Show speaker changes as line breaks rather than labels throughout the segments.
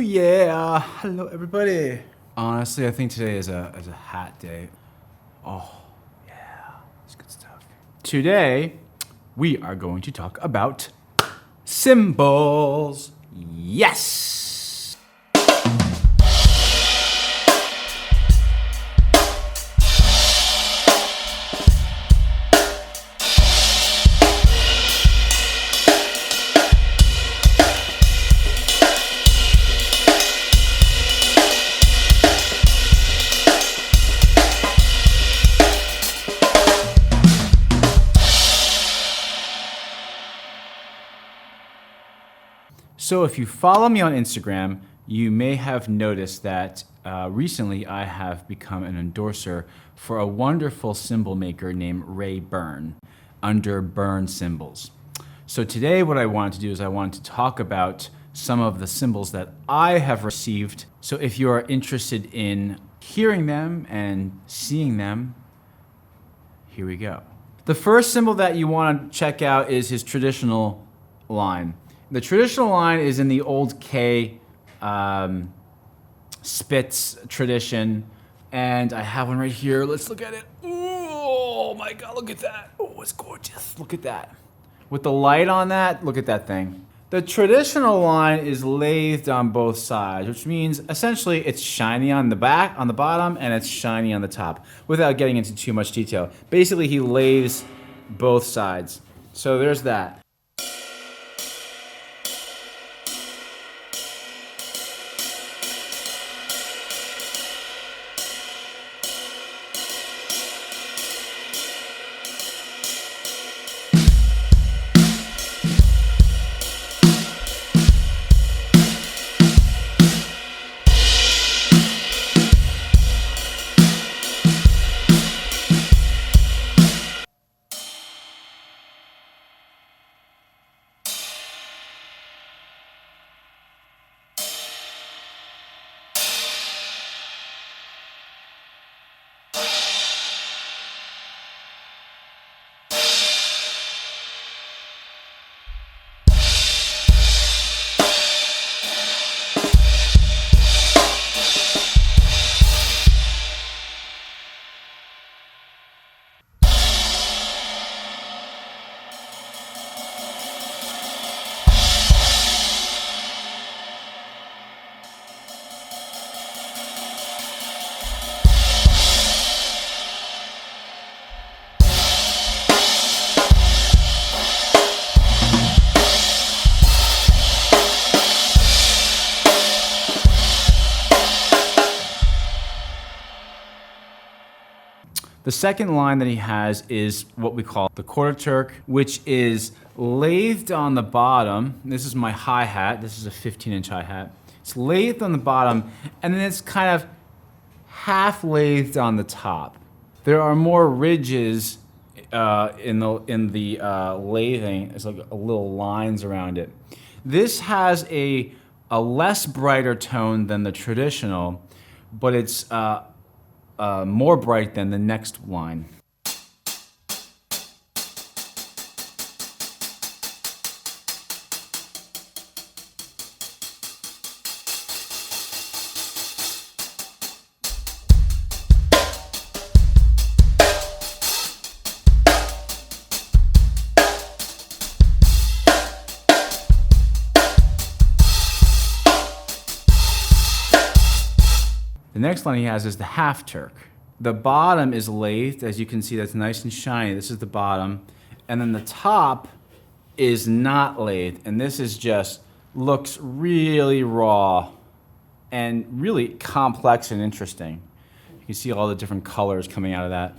yeah. Hello, everybody. Honestly, I think today is a hat day. Oh, yeah. It's good stuff. Today, we are going to talk about cymbals. Yes! So if you follow me on Instagram, you may have noticed that recently I have become an endorser for a wonderful cymbal maker named Ray Byrne under Byrne Cymbals. So today what I wanted to do is I wanted to talk about some of the cymbals that I have received. So if you are interested in hearing them and seeing them, here we go. The first cymbal that you want to check out is his traditional line. The traditional line is in the old K Spitz tradition, and I have one right here. Let's look at it. Oh my God, look at that. Oh, it's gorgeous. Look at that. With the light on that, look at that thing. The traditional line is lathed on both sides, which means essentially it's shiny on the back, on the bottom, and it's shiny on the top, without getting into too much detail. Basically, he lathes both sides. So there's that. The second line that he has is what we call the quarter Turk, which is lathed on the bottom. This is my hi-hat. This is a 15-inch hi-hat. It's lathed on the bottom, and then it's kind of half lathed on the top. There are more ridges in the lathing. It's like little lines around it. This has a less brighter tone than the traditional, but it's more bright than the next line. The next line he has is the half Turk. The bottom is lathed, as you can see, that's nice and shiny. This is the bottom. And then the top is not lathed. And this is just, looks really raw and really complex and interesting. You can see all the different colors coming out of that.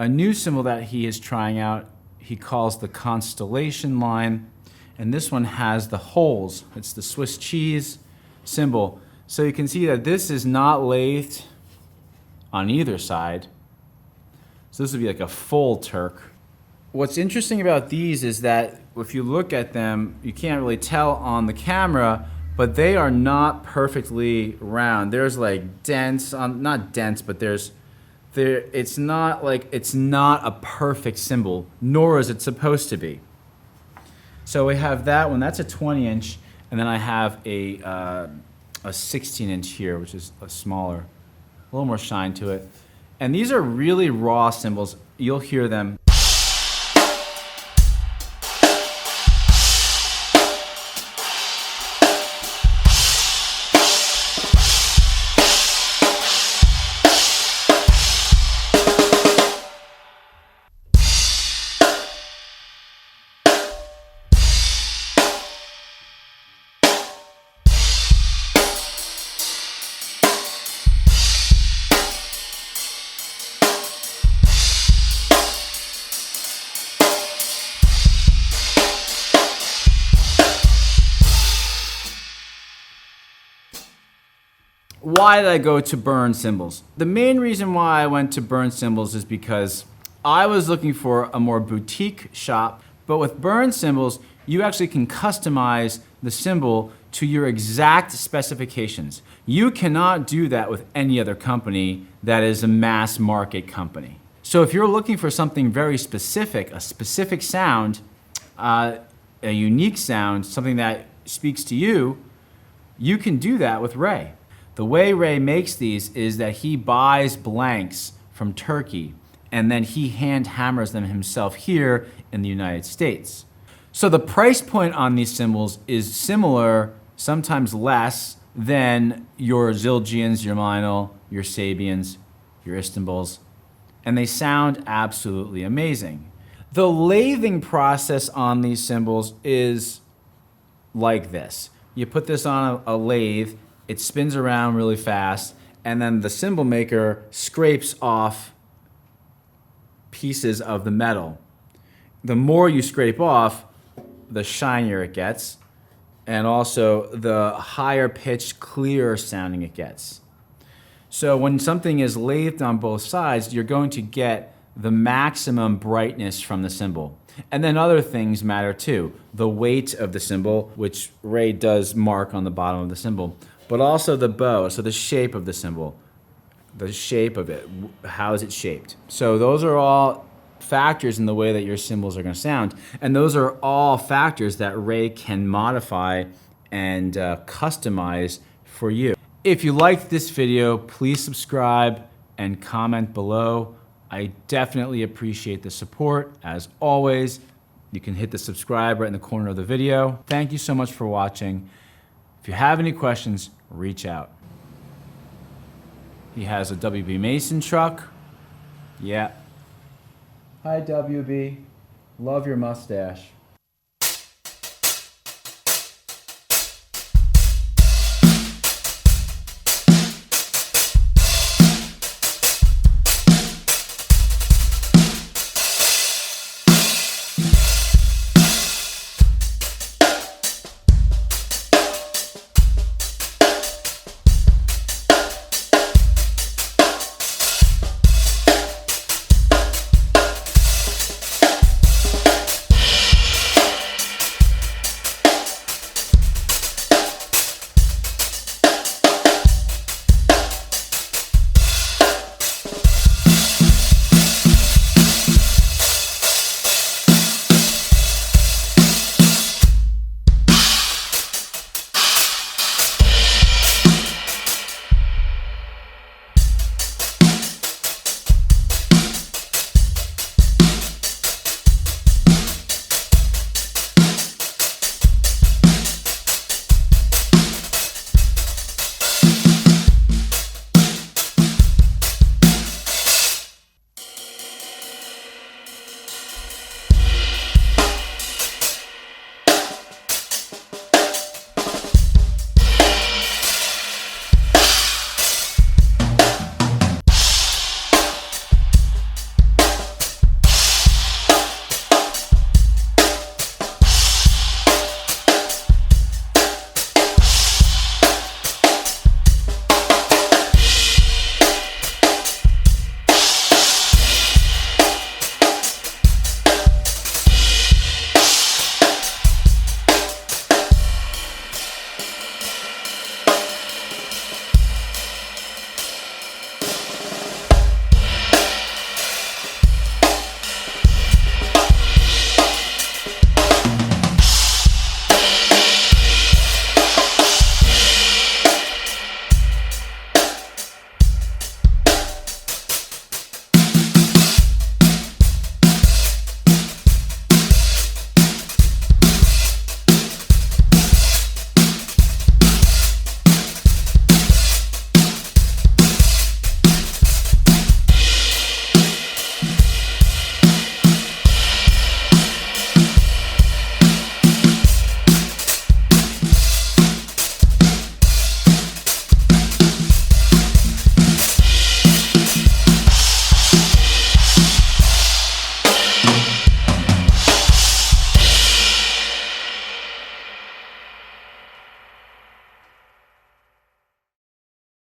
a new cymbal that he is trying out, he calls the Constellation Line. And this one has the holes. It's the Swiss cheese cymbal. So you can see that this is not lathed on either side. So this would be like a full Turk. What's interesting about these is that if you look at them, you can't really tell on the camera, but they are not perfectly round. There's like dents on, not dents, but it's not a perfect cymbal, nor is it supposed to be. So we have that one, that's a 20-inch, and then I have a 16-inch here, which is a smaller, a little more shine to it. And these are really raw cymbals. You'll hear them. Why did I go to Byrne Cymbals? The main reason why I went to Byrne Cymbals is because I was looking for a more boutique shop, but with Byrne Cymbals, you actually can customize the cymbal to your exact specifications. You cannot do that with any other company that is a mass market company. So if you're looking for something very specific, a specific sound, a unique sound, something that speaks to you, you can do that with Ray. The way Ray makes these is that he buys blanks from Turkey and then he hand hammers them himself here in the United States. So the price point on these cymbals is similar, sometimes less, than your Zildjians, your Lionel, your Sabians, your Istanbuls, and they sound absolutely amazing. The lathing process on these cymbals is like this. You put this on a lathe, it spins around really fast, and then the cymbal maker scrapes off pieces of the metal. The more you scrape off, the shinier it gets, and also the higher pitched, clearer sounding it gets. So when something is lathed on both sides, you're going to get the maximum brightness from the cymbal. And then other things matter too. The weight of the cymbal, which Ray does mark on the bottom of the cymbal, but also the bow, so the shape of the cymbal, the shape of it, how is it shaped. So those are all factors in the way that your cymbals are going to sound, and those are all factors that Ray can modify and customize for you. If you liked this video, please subscribe and comment below. I definitely appreciate the support. As always, you can hit the subscribe right in the corner of the video. Thank you so much for watching. If you have any questions, reach out. He has a WB Mason truck. Yeah. Hi, WB. Love your mustache.